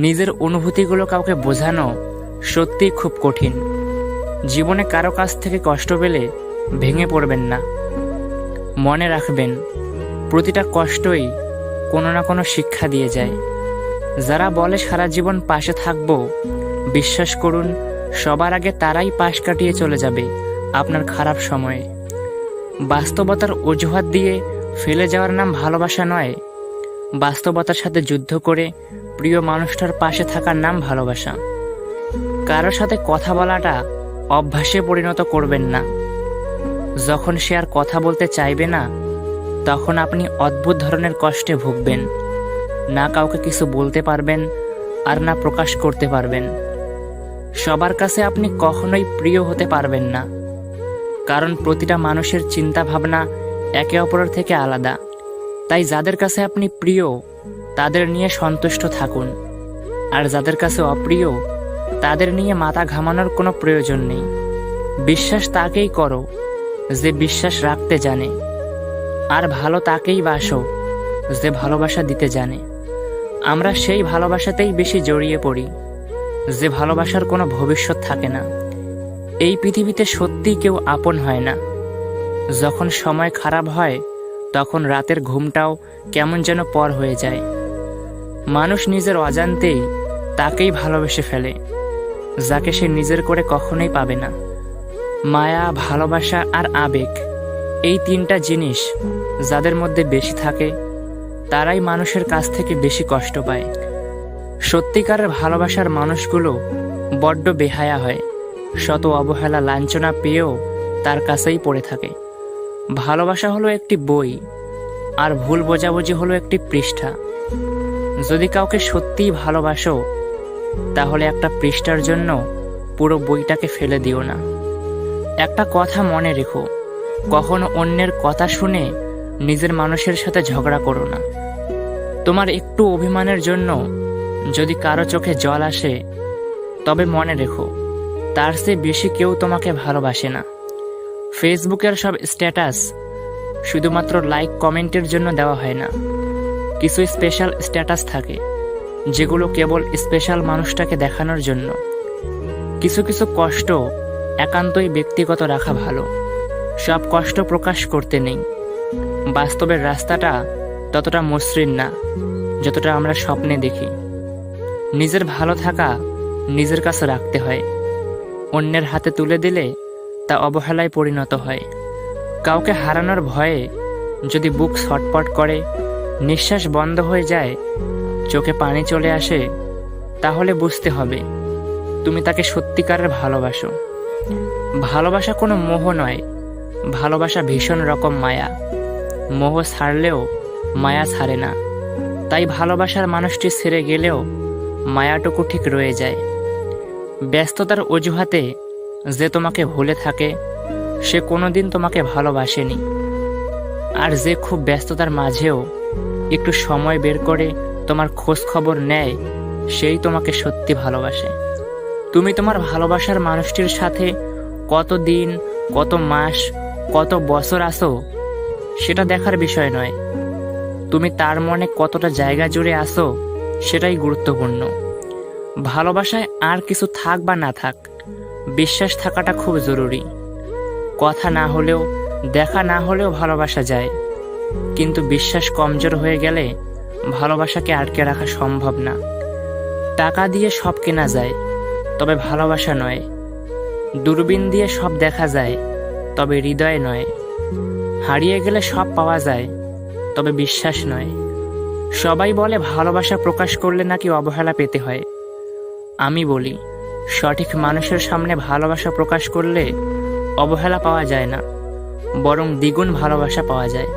নিজের অনুভূতিগুলো কাউকে বোঝানো সত্যিই খুব কঠিন। জীবনে কারো কাছ থেকে কষ্ট পেলে ভেঙে পড়বেন না। মনে রাখবেন, প্রতিটা কষ্টই কোনো না কোনো শিক্ষা দিয়ে যায়। যারা বলে সারা জীবন পাশে থাকবো, বিশ্বাস করুন, সবার আগে তারাই পাশ কাটিয়ে চলে যাবে আপনার খারাপ সময়ে। বাস্তবতার অজুহাত দিয়ে ফেলে যাওয়ার নাম ভালোবাসা নয়। বাস্তবতার সাথে যুদ্ধ করে প্রিয় মানুষটার পাশে থাকার নাম ভালোবাসা। কারোর সাথে কথা বলাটা অভ্যাসে পরিণত করবেন না। যখন সে আর কথা বলতে চাইবে না, তখন আপনি অদ্ভুত ধরনের কষ্টে ভুগবেন। না কাউকে কিছু বলতে পারবেন, আর না প্রকাশ করতে পারবেন। সবার কাছে আপনি কখনোই প্রিয় হতে পারবেন না, কারণ প্রতিটা মানুষের চিন্তা ভাবনা একে অপরের থেকে আলাদা। তাই যাদের কাছে আপনি প্রিয়, তাদের নিয়ে সন্তুষ্ট থাকুন। আর যাদের কাছে অপ্রিয়, তাদের নিয়ে মাথা ঘামানোর কোনো প্রয়োজন নেই। বিশ্বাস তাকেই করো যে বিশ্বাস রাখতে জানে, আর ভালো তাকেই বাসো যে ভালোবাসা দিতে জানে। আমরা সেই ভালোবাসাতেই বেশি জড়িয়ে পড়ি যে ভালোবাসার কোনো ভবিষ্যৎ থাকে না। এই পৃথিবীতে সত্যি কেউ আপন হয় না। যখন সময় খারাপ হয়, তখন রাতের ঘুমটাও কেমন যেন পর হয়ে যায়। মানুষ নিজের অজান্তেই তাকেই ভালোবেসে ফেলে যাকে সে নিজের করে কখনোই পাবে না। মায়া, ভালোবাসা আর আবেগ, এই তিনটা জিনিস যাদের মধ্যে বেশি থাকে, তারাই মানুষের কাছ থেকে বেশি কষ্ট পায়। সত্যিকারের ভালোবাসার মানুষগুলো বড্ড বেহায়া হয়, শত অবহেলা লাঞ্ছনা পেয়েও তার কাছেই পড়ে থাকে। ভালোবাসা হলো একটি বই, আর ভুল বোঝাবুঝি হলো একটি পৃষ্ঠা। যদি কাউকে সত্যিই ভালোবাসো, তাহলে একটা পৃষ্ঠার জন্য পুরো বইটাকে ফেলে দিও না। একটা কথা মনে রেখো, কখনো অন্যের কথা শুনে নিজের মানুষের সাথে ঝগড়া করো না। তোমার একটু অভিমানের জন্য যদি কারো চোখে জল আসে, তবে মনে রেখো, তার চেয়ে বেশি কেউ তোমাকে ভালোবাসে না। ফেসবুকের সব স্ট্যাটাস শুধুমাত্র লাইক কমেন্টের জন্য দেওয়া হয় না। কিছু স্পেশাল স্ট্যাটাস থাকে যেগুলো কেবল স্পেশাল মানুষটাকে দেখানোর জন্য। কিছু কিছু কষ্ট একান্তই ব্যক্তিগত রাখা ভালো। সব কষ্ট প্রকাশ করতে নেই। বাস্তবের রাস্তাটা ততটা মসৃণ না যতটা আমরা স্বপ্নে দেখি। নিজের ভালো থাকা নিজের কাছে রাখতে হয়। অন্যের হাতে তুলে দিলে তা অবহেলায় পরিণত হয়। কাউকে হারানোর ভয়ে যদি বুক ছটপট করে, নিঃশ্বাস বন্ধ হয়ে যায়, চোখে পানি চলে আসে, তাহলে বুঝতে হবে তুমি তাকে সত্যিকারের ভালোবাসো। ভালোবাসা কোনো মোহ নয়, ভালোবাসা ভীষণ রকম মায়া। মোহ ছাড়লেও মায়া ছাড়ে না। তাই ভালোবাসার মানুষটি ছেড়ে গেলেও মায়াটুকু ঠিক রয়ে যায়। ব্যস্ততার অজুহাতে যে তোমাকে ভুলে থাকে, সে কোনোদিন তোমাকে ভালোবাসেনি। আর যে খুব ব্যস্ততার মাঝেও একটু সময় বের করে তোমার খোঁজ খবর নেয়, সেই তোমাকে সত্যি ভালোবাসে। তুমি তোমার ভালোবাসার মানুষটির সাথে কত দিন, কত মাস, কত বছর আছো, সেটা দেখার বিষয় নয়। তুমি তার মনে কতটা জায়গা জুড়ে আসো, সেটাই গুরুত্বপূর্ণ। ভালোবাসায় আর কিছু থাক বা না থাক, বিশ্বাস থাকাটা খুব জরুরি। কথা না হলেও, দেখা না হলেও ভালোবাসা যায়, কিন্তু বিশ্বাস কমজোর হয়ে গেলে ভালোবাসাকে আটকে রাখা সম্ভব না। টাকা দিয়ে সব কেনা যায়, তবে ভালোবাসা নয়। দূরবীন দিয়ে সব দেখা যায়, তবে হৃদয় নয়। হারিয়ে গেলে সব পাওয়া যায়, তবে বিশ্বাস নয়। সবাই বলে ভালোবাসা প্রকাশ করলে নাকি অবহেলা পেতে হয়। আমি বলি, সঠিক মানুষের সামনে ভালোবাসা প্রকাশ করলে অবহেলা পাওয়া যায় না, বরং দ্বিগুণ ভালোবাসা পাওয়া যায়।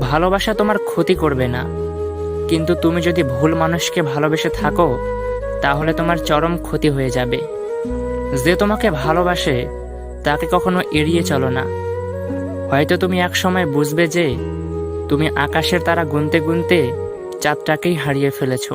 ভালোবাসা তোমার ক্ষতি করবে না, কিন্তু তুমি যদি ভুল মানুষকে ভালোবেসে থাকো, তাহলে তোমার চরম ক্ষতি হয়ে যাবে। যে তোমাকে ভালোবাসে তাকে কখনো এড়িয়ে চলো না। হয়তো তুমি এক সময় বুঝবে যে তুমি আকাশের তারা গুনতে গুনতে চাঁদটাকেই হারিয়ে ফেলেছো।